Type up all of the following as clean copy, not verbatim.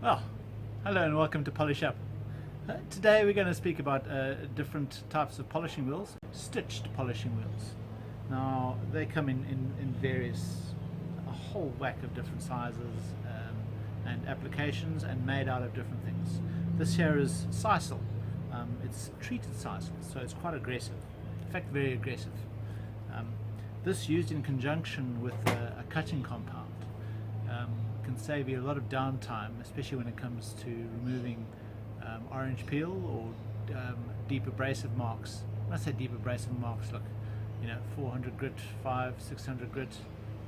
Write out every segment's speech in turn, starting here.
Well, hello and welcome to Polish Up. Today we're going to speak about different types of polishing wheels, stitched polishing wheels. Now they come in a whole whack of different sizes and applications, and made out of different things. This here is sisal. It's treated sisal, so it's quite aggressive, in fact very aggressive. This used in conjunction with a cutting compound can save you a lot of downtime, especially when it comes to removing orange peel or deep abrasive marks. When I say deep abrasive marks, look, 400 grit, 600 grit,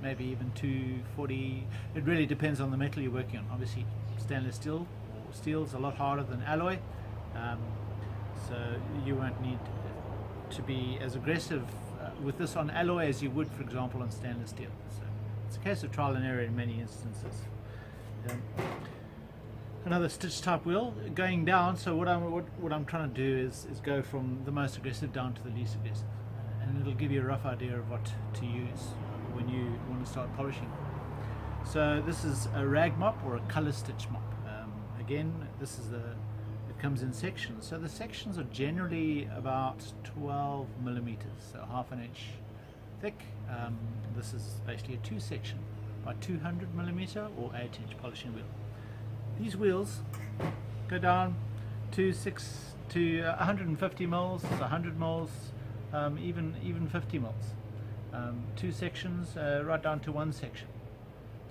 maybe even 240. It really depends on the metal you're working on. Obviously, stainless steel or steel is a lot harder than alloy, so you won't need to be as aggressive with this on alloy as you would, for example, on stainless steel. So it's a case of trial and error in many instances. Another stitch type wheel going down. So what I'm trying to do is go from the most aggressive down to the least aggressive, and it'll give you a rough idea of what to use when you want to start polishing. So this is a rag mop or a color stitch mop. Again, it comes in sections. So the sections are generally about 12 millimeters, so half an inch thick. This is basically a 2-section by 200 millimeter or 8-inch polishing wheel. These wheels go down to 150 mils, 100 mils, even 50 mils. 2 sections right down to 1 section.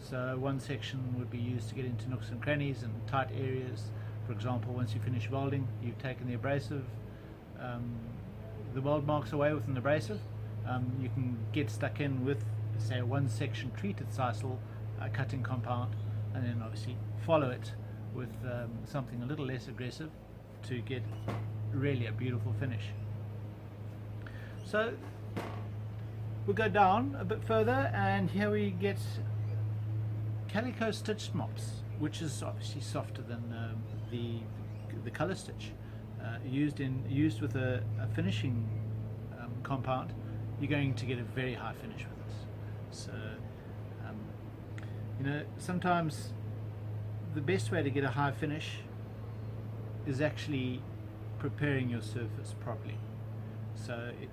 So 1 section would be used to get into nooks and crannies and tight areas. For example, once you finish welding, you've taken the abrasive, the weld marks away with an abrasive. You can get stuck in with, say, a 1-section treated sisal cutting compound, and then obviously follow it with something a little less aggressive to get really a beautiful finish. So we'll go down a bit further, and here we get Calico stitched mops, which is obviously softer than the color stitch. Used with a finishing compound, you're going to get a very high finish with this. So sometimes the best way to get a high finish is actually preparing your surface properly. So if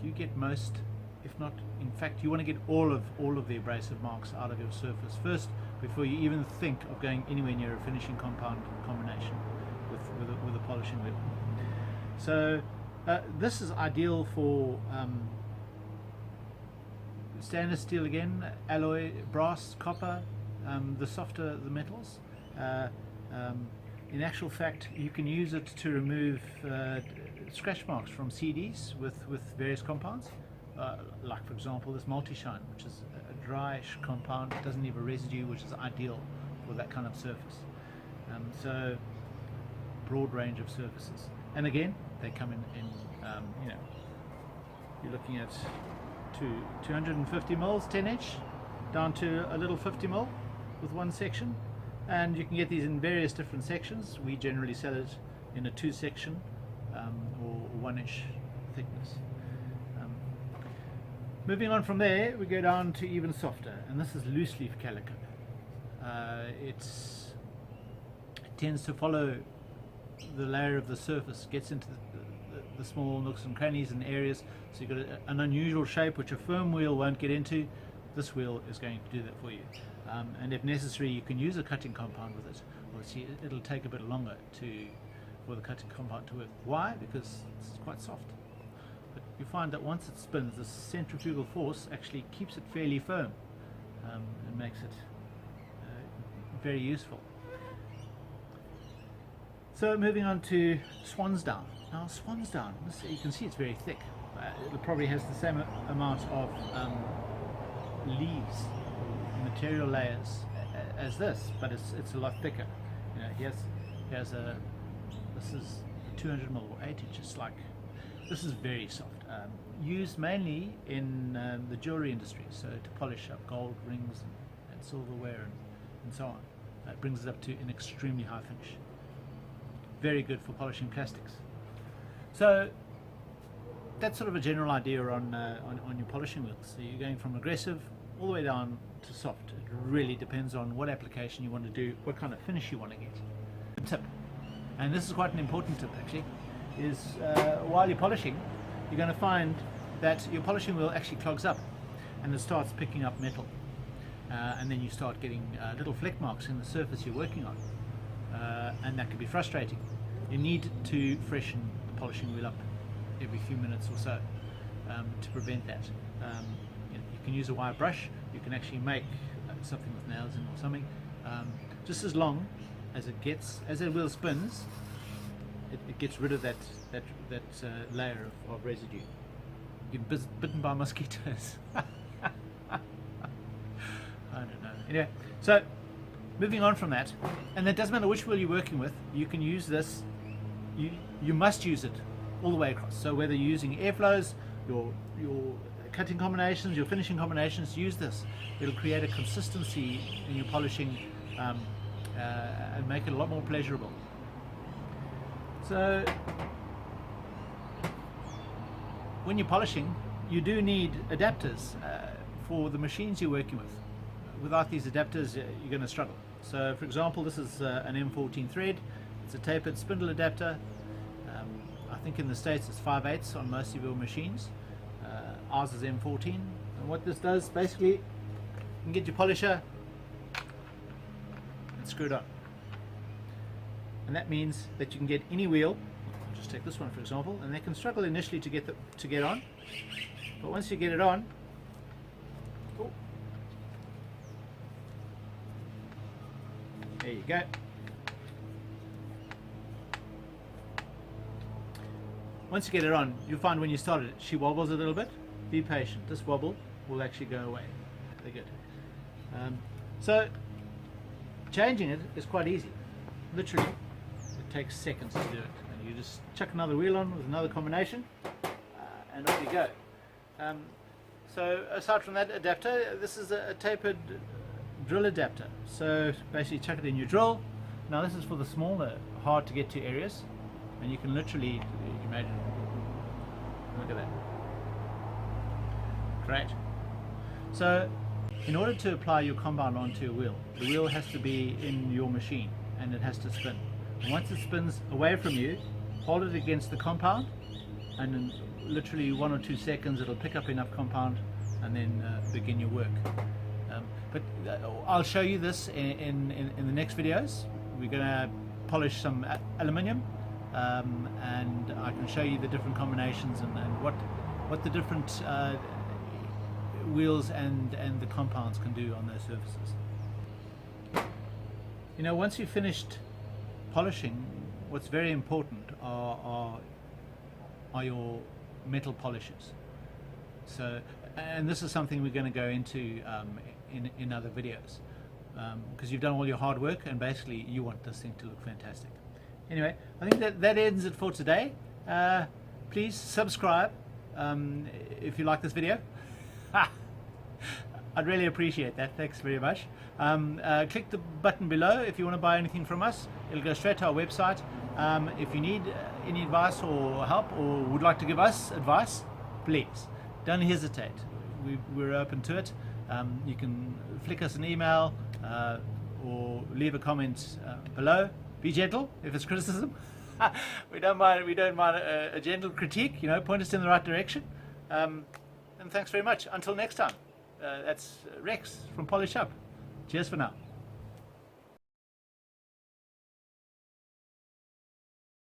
you get most, if not, in fact, you want to get all of the abrasive marks out of your surface first before you even think of going anywhere near a finishing compound combination with a polishing wheel. So this is ideal for stainless steel again, alloy, brass, copper, the softer the metals. In actual fact, you can use it to remove scratch marks from CDs with various compounds. Like, for example, this multi-shine, which is a dryish compound, it doesn't leave a residue, which is ideal for that kind of surface. So broad range of surfaces, and again they come in you're looking at 250 mils, 10-inch, down to a little 50 mil with 1 section, and you can get these in various different sections. We generally sell it in a 2-section or 1-inch thickness. Moving on from there, we go down to even softer, and this is loose leaf calico. It tends to follow the layer of the surface, gets into the small nooks and crannies and areas, so you've got an unusual shape which a firm wheel won't get into. This wheel is going to do that for you, and if necessary you can use a cutting compound with it. Obviously it'll take a bit longer for the cutting compound to work. Why? Because it's quite soft. But you find that once it spins, the centrifugal force actually keeps it fairly firm and makes it very useful. So moving on to Swan Down. Now Swan Down, you can see it's very thick. It probably has the same amount of leaves, material layers as this, but it's a lot thicker. This is 200 mil or 8 inches. This is very soft. Used mainly in the jewelry industry, so to polish up gold rings and silverware and so on. It brings it up to an extremely high finish. Very good for polishing plastics. So that's sort of a general idea on your polishing wheels. So you're going from aggressive all the way down to soft. It really depends on what application you want to do, what kind of finish you want to get. Tip, and this is quite an important tip actually, is while you're polishing, you're going to find that your polishing wheel actually clogs up and it starts picking up metal, and then you start getting little fleck marks in the surface you're working on, and that can be frustrating. You need to freshen the polishing wheel up every few minutes or so to prevent that. You can use a wire brush. You can actually make something with nails in or something. Just as long as it gets, as the wheel spins, it gets rid of that layer of residue. You get bitten by mosquitoes. I don't know. Anyway, so moving on from that, and it doesn't matter which wheel you're working with, you can use this. You must use it all the way across. So whether you're using airflows, your cutting combinations, your finishing combinations, use this. It'll create a consistency in your polishing and make it a lot more pleasurable. So when you're polishing, you do need adapters for the machines you're working with. Without these adapters, you're going to struggle. So for example, this is an M14 thread. It's a tapered spindle adapter. I think in the States it's 5/8 on most of your machines. Ours is M14, and what this does, basically, you can get your polisher and screw it on. And that means that you can get any wheel. I'll just take this one for example, and they can struggle initially to get on, but once you get it on, oh, there you go. Once you get it on, you'll find when you start it, she wobbles a little bit. Be patient. This wobble will actually go away. They're good. So changing it is quite easy. Literally, it takes seconds to do it. And you just chuck another wheel on with another combination, and off you go. So aside from that adapter, this is a tapered drill adapter. So basically, chuck it in your drill. Now this is for the smaller, hard to get to areas, and you can literally imagine. Look at that. Great. So in order to apply your compound onto a wheel, the wheel has to be in your machine and it has to spin. And once it spins away from you, hold it against the compound, and in literally 1 or 2 seconds it'll pick up enough compound and then begin your work. But I'll show you this in the next videos. We're going to polish some aluminium, and I can show you the different combinations and what the different wheels and the compounds can do on those surfaces. You know, once you've finished polishing, what's very important are your metal polishes. So, and this is something we're going to go into in other videos, because you've done all your hard work and basically you want this thing to look fantastic. Anyway, I think that ends it for today. Please subscribe if you like this video. I'd really appreciate that. Thanks very much. Click the button below if you want to buy anything from us. It'll go straight to our website. If you need any advice or help, or would like to give us advice, please don't hesitate. We're open to it. You can flick us an email or leave a comment below. Be gentle if it's criticism. We don't mind a gentle critique. You know, point us in the right direction. And thanks very much. Until next time. That's Rex from Polish Up. Cheers for now.